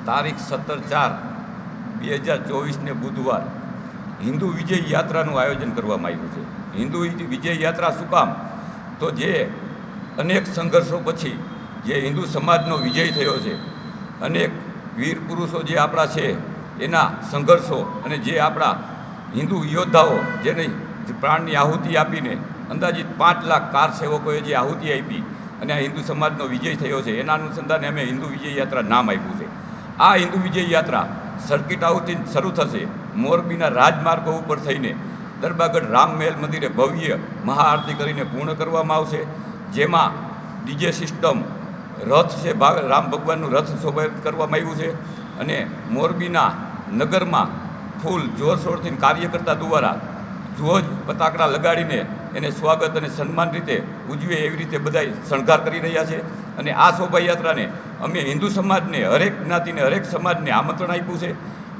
તારીખ 17/4/2024 બુધવાર હિન્દુ વિજય યાત્રાનું આયોજન કરવામાં આવ્યું છે। હિન્દુ વિજય યાત્રા શું કામ? તો જે અનેક સંઘર્ષો પછી જે હિન્દુ સમાજનો વિજય થયો છે, અનેક વીર પુરુષો જે આપણા છે એના સંઘર્ષો અને જે આપણા હિન્દુ યોદ્ધાઓ જેને પ્રાણની આહુતિ આપીને અંદાજિત 5 લાખ કાર સેવકોએ જે આહુતિ આપી અને આ હિન્દુ સમાજનો વિજય થયો છે, એના અનુસંધાને અમે હિન્દુ વિજય યાત્રા નામ આપ્યું છે। આ હિન્દુ વિજય યાત્રા સર્કિટ હાઉસથી શરૂ થશે। મોરબીના રાજમાર્ગો ઉપર થઈને દરબારગઢ રામમહેલ મંદિરે ભવ્ય મહાઆરતી કરીને પૂર્ણ કરવામાં આવશે, જેમાં ડીજે સિસ્ટમ રથ છે, રામ ભગવાનનું રથ શોભાયાત્રા કરવામાં આવ્યું છે અને મોરબીના નગરમાં ફૂલ જોરશોરથી કાર્યકર્તા દ્વારા ધ્વજ પતાકડા લગાડીને એને સ્વાગત અને સન્માન રીતે ઉજવે એવી રીતે બધા શણગાર કરી રહ્યા છે। અને આ શોભાયાત્રાને અમે હિન્દુ સમાજને, હરેક જ્ઞાતિને, હરેક સમાજને આમંત્રણ આપ્યું છે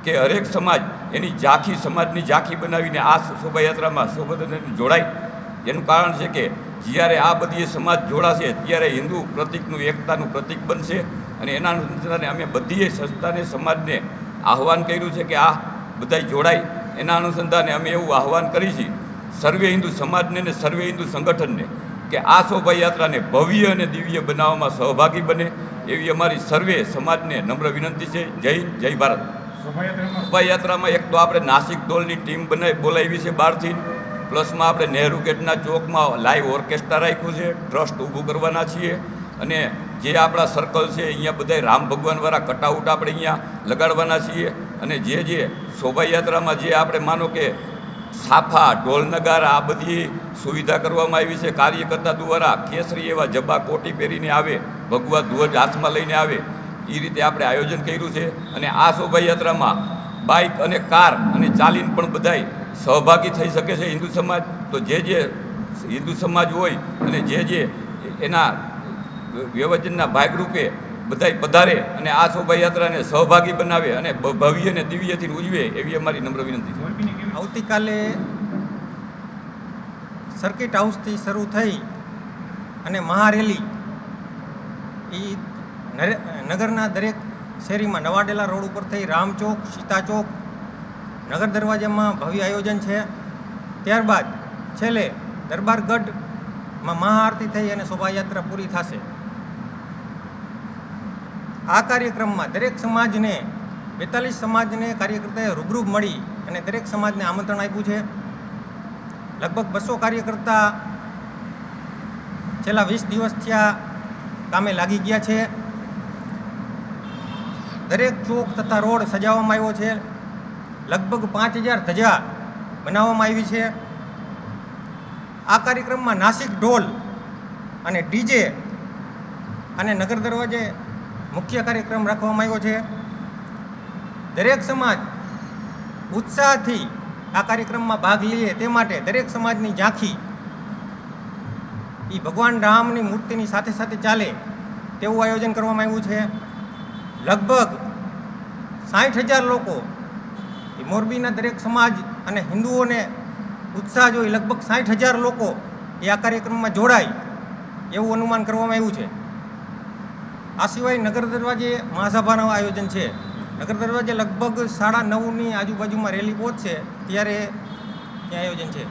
કે હરેક સમાજ એની ઝાંખી, સમાજની ઝાંખી બનાવીને આ શોભાયાત્રામાં જોડાય। એનું કારણ છે કે જ્યારે આ બધી સમાજ જોડાશે ત્યારે હિન્દુ પ્રતિકનું, એકતાનું પ્રતિક બનશે અને એના અનુસંધાને અમે બધી સંસ્થાને, સમાજને આહ્વાન કર્યું છે કે આ બધા જોડાય। એના અનુસંધાને અમે એવું આહ્વાન કરી છે સર્વે હિન્દુ સમાજને અને સર્વે હિન્દુ સંગઠનને કે આ શોભાયાત્રાને ભવ્ય અને દિવ્ય બનાવવામાં સહભાગી બને એવી અમારી સર્વે સમાજને નમ્ર વિનંતી છે। જય હિન્દ, જય ભારત। શોભાયાત્રામાં એક તો આપણે નાસિક ઢોલની ટીમ બોલાવી છે બહારથી, પ્લસમાં આપણે નહેરુ ગેટના ચોકમાં લાઈવ ઓર્કેસ્ટ્રા રાખ્યું છે, ટ્રસ્ટ ઊભું કરવાના છીએ અને જે આપણા સર્કલ છે અહીંયા બધા રામ ભગવાનવાળા કટઆઉટ આપણે અહીંયા લગાડવાના છીએ અને જે શોભાયાત્રામાં જે આપણે માનો કે સાફા, ઢોલ નગારા આ બધી સુવિધા કરવામાં આવી છે। કાર્યકર્તા દ્વારા કેસરી એવા જબા કોટી પહેરીને આવે, ભગવા ધ્વજ હાથમાં લઈને આવે, એ રીતે આપણે આયોજન કર્યું છે અને આ શોભાયાત્રામાં બાઇક અને કાર અને ચાલીને પણ બધાય સહભાગી થઈ શકે છે હિન્દુ સમાજ। તો જે હિન્દુ સમાજ હોય અને જે એના વ્યવજનના ભાગરૂપે બધાય પધારે અને આ શોભાયાત્રાને સહભાગી બનાવે અને ભવ્ય અને દિવ્યથી ઉજવે એવી અમારી નમ્ર વિનંતી છે। આવતીકાલે સર્કિટ હાઉસથી શરૂ થઈ અને મહારેલી એ નગરના દરેક શેરીમાં નવાડેલા રોડ ઉપર થઈ રામચોક, સીતા ચોક, નગર દરવાજામાં ભવ્ય આયોજન છે। ત્યારબાદ છેલ્લે દરબારગઢમાં મહાઆરતી થઈ અને શોભાયાત્રા પૂરી થશે। આ કાર્યક્રમમાં દરેક સમાજને, 42 સમાજને કાર્યકર્તાએ રૂબરૂ મળી અને દરેક સમાજને આમંત્રણ આપ્યું છે। લગભગ 200 કાર્યકર્તા છેલ્લા 20 દિવસથી આ કામે લાગી ગયા છે। દરેક ચોક તથા રોડ સજાવવામાં આવ્યો છે। લગભગ 5000 ધજા બનાવવામાં આવી છે। આ કાર્યક્રમમાં નાસિક ઢોલ અને ડીજે અને નગર દરવાજે મુખ્ય કાર્યક્રમ રાખવામાં આવ્યો છે। દરેક સમાજ ઉત્સાહથી આ કાર્યક્રમમાં ભાગ લે તે માટે દરેક સમાજની ઝાંખી એ ભગવાન રામની મૂર્તિની સાથે સાથે ચાલે તેવું આયોજન કરવામાં આવ્યું છે। લગભગ 60,000 લોકો એ મોરબીના દરેક સમાજ અને હિન્દુઓને ઉત્સાહ જોઈ લગભગ 60,000 લોકો એ આ કાર્યક્રમમાં જોડાય એવું અનુમાન કરવામાં આવ્યું છે। આ સિવાય નગર દરવાજે મહાસભાનું આયોજન છે। નગર દરવાજે લગભગ 9:30ની આજુબાજુમાં રેલી પહોંચશે ત્યારે ત્યાં આયોજન છે।